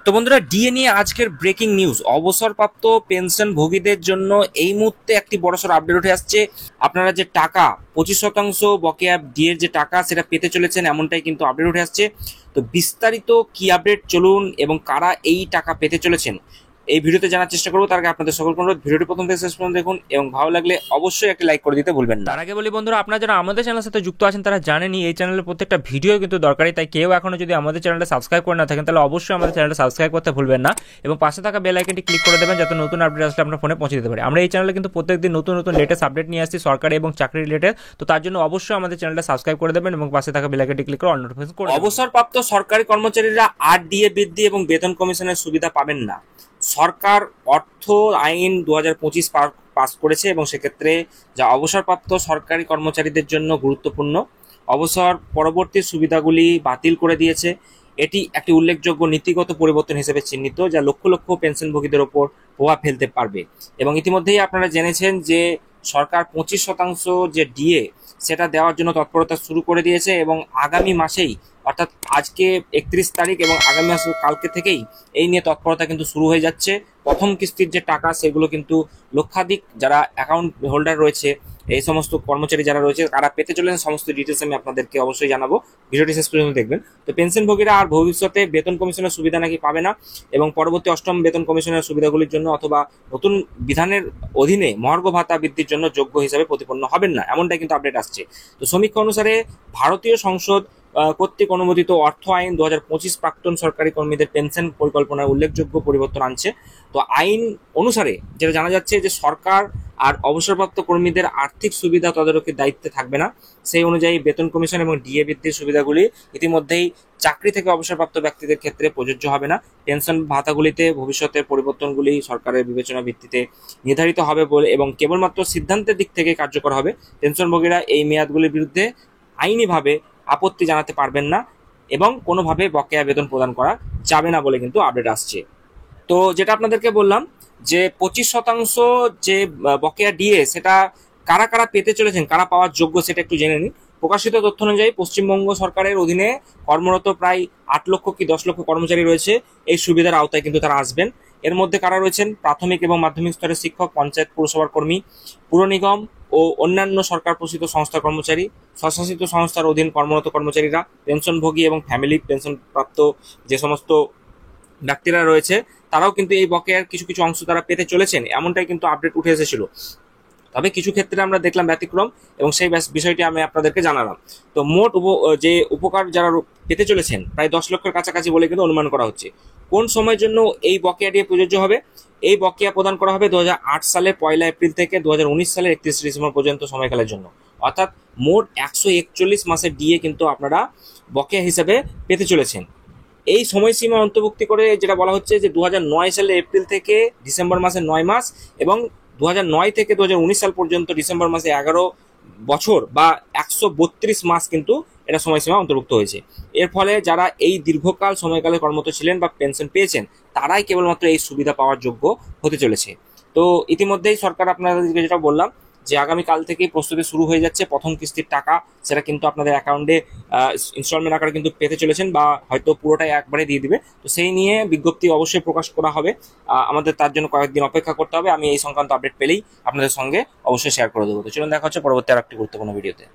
তো বন্ধুরা, ডিএ নিয়ে আজকের ব্রেকিং নিউজ। অবসরপ্রাপ্ত পেনশনভোগীদের জন্য এই মুহূর্তে একটি বড়সড় আপডেট উঠে আসছে। আপনারা যে টাকা 25% বকেয়া ডিএর যে টাকা সেটা পেতে চলেছেন, এমনটাই কিন্তু আপডেট উঠে আসছে। তো বিস্তারিত কি আপডেট, চলুন এবং কারা এই টাকা পেতে চলেছেন এই ভিডিওতে জানার চেষ্টা করবো। তার আগে আপনাদের সকল অনুরোধ, ভিডিওটি প্রথম থেকে শেষ পর্যন্ত দেখুন এবং ভালো লাগলে অবশ্যই একটি লাইক করে দিতে ভুলবেন না। তার আগে বলি বন্ধুরা, আপনারা যারা আমাদের চ্যানেলের সাথে যুক্ত আছেন তারা জানেনই এই চ্যানেলের প্রত্যেকটা ভিডিও কিন্তু দরকারি, তাই কেউ এখনো যদি আমাদের চ্যানেলটা সাবস্ক্রাইব করে না থাকেন তাহলে অবশ্যই আমাদের চ্যানেলটা সাবস্ক্রাইব করতে ভুলবেন না এবং পাশে থাকা বেল আইকনটি ক্লিক করে দেবেন যাতে নতুন আপডেট আসলে আপনার ফোনে পৌঁছে দিতে পারে। আমরা এই চ্যানেলে কিন্তু প্রত্যেকদিন নতুন নতুন লেটেস্ট আপডেট নিয়ে আসছি সরকারি এবং চাকরি রিলেটেড। তো তার জন্য অবশ্যই আমাদের চ্যানেলটা সাবস্ক্রাইব করে দেবেন এবং পাশে থাকা বেল আইকনটি ক্লিক করে অল নোটিফিকেশন করে দেবেন। অবসরপ্রাপ্ত সরকারি কর্মচারীরা আর ডিএ বৃদ্ধি এবং বেতন কমিশনের সুবিধা পাবেন না। সরকার অর্থ আইন 2025 পাস করেছে এবং সেক্ষেত্রে যা অবসরপ্রাপ্ত সরকারি কর্মচারীদের জন্য গুরুত্বপূর্ণ অবসর পরবর্তী সুবিধাগুলি বাতিল করে দিয়েছে। এটি একটি উল্লেখযোগ্য নীতিগত পরিবর্তন হিসেবে চিহ্নিত, যা লক্ষ লক্ষ পেনশনভোগীদের ওপর প্রভাব ফেলতে পারবে। এবং ইতিমধ্যেই আপনারা জেনেছেন যে সরকার 25% যে ডিএ সেটা দেওয়ার জন্য তৎপরতা শুরু করে দিয়েছে এবং আগামী মাসেই, অর্থাৎ আজকে 31 তারিখ এবং আগামী মাস কালকে থেকেই এই নিয়ে তৎপরতা কিন্তু শুরু হয়ে যাচ্ছে। প্রথম কিস্তির যে টাকা সেগুলো কিন্তু লক্ষাধিক যারা অ্যাকাউন্ট হোল্ডার রয়েছে, এই সমস্ত কর্মচারী যারা রয়েছে তারা পেতে চলেছেন। সমস্ত ডিটেলস আমি আপনাদেরকে অবশ্যই জানাবো, ভিডিওটি শেষ পর্যন্ত দেখবেন। তো পেনশনভোগীরা আর ভবিষ্যতে বেতন কমিশনের সুবিধা নাকি পাবে না এবং পরবর্তী অষ্টম বেতন কমিশনের সুবিধাগুলির জন্য অথবা নতুন বিধানের অধীনে মহার্ঘ ভাতা বৃদ্ধির জন্য যোগ্য হিসাবে প্রতিপন্ন হবেন না, এমনটাই কিন্তু আপডেট আসছে। তো সমীক্ষা অনুসারে ভারতীয় সংসদ কর্তৃক অনুমোদিত অর্থ আইন 2025 প্রাক্তন সরকারি কর্মীদের পেনশন পরিকল্পনায় উল্লেখযোগ্য পরিবর্তন আনছে। তো আইন অনুসারে যেটা জানা যাচ্ছে যে সরকার আর অবসরপ্রাপ্ত কর্মীদের আর্থিক সুবিধা তদারকির দায়িত্বে থাকবে না। সেই অনুযায়ী বেতন কমিশন এবং ডিএ বৃদ্ধির সুবিধাগুলি ইতিমধ্যেই চাকরি থেকে অবসরপ্রাপ্ত ব্যক্তিদের ক্ষেত্রে প্রযোজ্য হবে না। পেনশন ভাতাগুলিতে ভবিষ্যতের পরিবর্তনগুলি সরকারের বিবেচনা ভিত্তিতে নির্ধারিত হবে বলে এবং কেবলমাত্র সিদ্ধান্তের দিক থেকে কার্যকর হবে। পেনশনভোগীরা এই মেয়াদগুলির বিরুদ্ধে আইনিভাবে আপত্তি জানাতে পারবেন না এবং কোনোভাবে বকেয়া বেতন প্রদান করা যাবে না বলে কিন্তু আপডেট আসছে। তো যেটা আপনাদেরকে বললাম যে 25% যে বকেয়া ডিএ সেটা কারা কারা পেতে চলেছেন, কারা পাওয়ার যোগ্য সেটা একটু জেনে নিন। প্রকাশিত তথ্য অনুযায়ী পশ্চিমবঙ্গ সরকারের অধীনে কর্মরত প্রায় 8 লক্ষ কি 10 লক্ষ কর্মচারী রয়েছে, এই সুবিধার আওতায় কিন্তু তারা আসবেন। এর মধ্যে কারা রয়েছেন? প্রাথমিক এবং মাধ্যমিক স্তরের শিক্ষক, পঞ্চায়েত পৌরসভার কর্মী, পুর নিগম ও অন্যান্য সরকার পোষিত সংস্থার কর্মচারী, স্বশাসিত সংস্থার অধীন কর্মরত কর্মচারীরা, পেনশনভোগী এবং ফ্যামিলি পেনশন প্রাপ্ত যে সমস্ত ব্যক্তিরা রয়েছে তারাও কিন্তু এই বকেয়ার কিছু কিছু অংশ তারা পেতে চলেছেন, এমনটাই কিন্তু আপডেট উঠে এসেছিল। তবে কিছু ক্ষেত্রে আমরা দেখলাম ব্যতিক্রম এবং সেই বিষয়টি আমি আপনাদেরকে জানালাম। তো মোট যে উপকার যারা পেতে চলেছেন প্রায় 10 লক্ষের কাছাকাছি বলে কিন্তু অনুমান করা হচ্ছে। কোন সময়ের জন্য এই বকেয়া দিয়ে প্রযোজ্য হবে? এই বকেয়া প্রদান করা হবে 2008 সালে 1 এপ্রিল থেকে 2019 সালের 31 ডিসেম্বর পর্যন্ত সময়কালের জন্য। অর্থাৎ মোট 141 মাসের ডিএ কিন্তু আপনারা বকেয়া হিসেবে পেতে চলেছেন। এই সময়সীমা অন্তর্ভুক্তি করে যেটা বলা হচ্ছে যে 2009 সালে এপ্রিল থেকে ডিসেম্বর মাসে 9 মাস এবং 2009 থেকে 2019 সাল পর্যন্ত ডিসেম্বর মাসে 11 বছর বা 132 মাস কিন্তু এটা সময়সীমা অন্তর্ভুক্ত হয়েছে। এর ফলে যারা এই দীর্ঘকাল সময়কালে কর্মরত ছিলেন বা পেনশন পেয়েছেন তারাই কেবলমাত্র এই সুবিধা পাওয়ার যোগ্য হতে চলেছে। তো ইতিমধ্যেই সরকার আপনাদেরকে যেটা বললাম যে আগামীকাল থেকেই প্রস্তুতি শুরু হয়ে যাচ্ছে। প্রথম কিস্তির টাকা সেটা কিন্তু আপনাদের অ্যাকাউন্টে ইনস্টলমেন্ট আকারে কিন্তু পেতে চলেছেন বা হয়তো পুরোটাই একবারে দিয়ে দিবে। তো সেই নিয়ে বিজ্ঞপ্তি অবশ্যই প্রকাশ করা হবে। আমাদের তার জন্য কয়েকদিন অপেক্ষা করতে হবে। আমি এই সংক্রান্ত আপডেট পেলেই আপনাদের সঙ্গে অবশ্যই শেয়ার করে দেবো। তো চলুন দেখা হচ্ছে পরবর্তী আর একটি গুরুত্বপূর্ণ ভিডিওতে।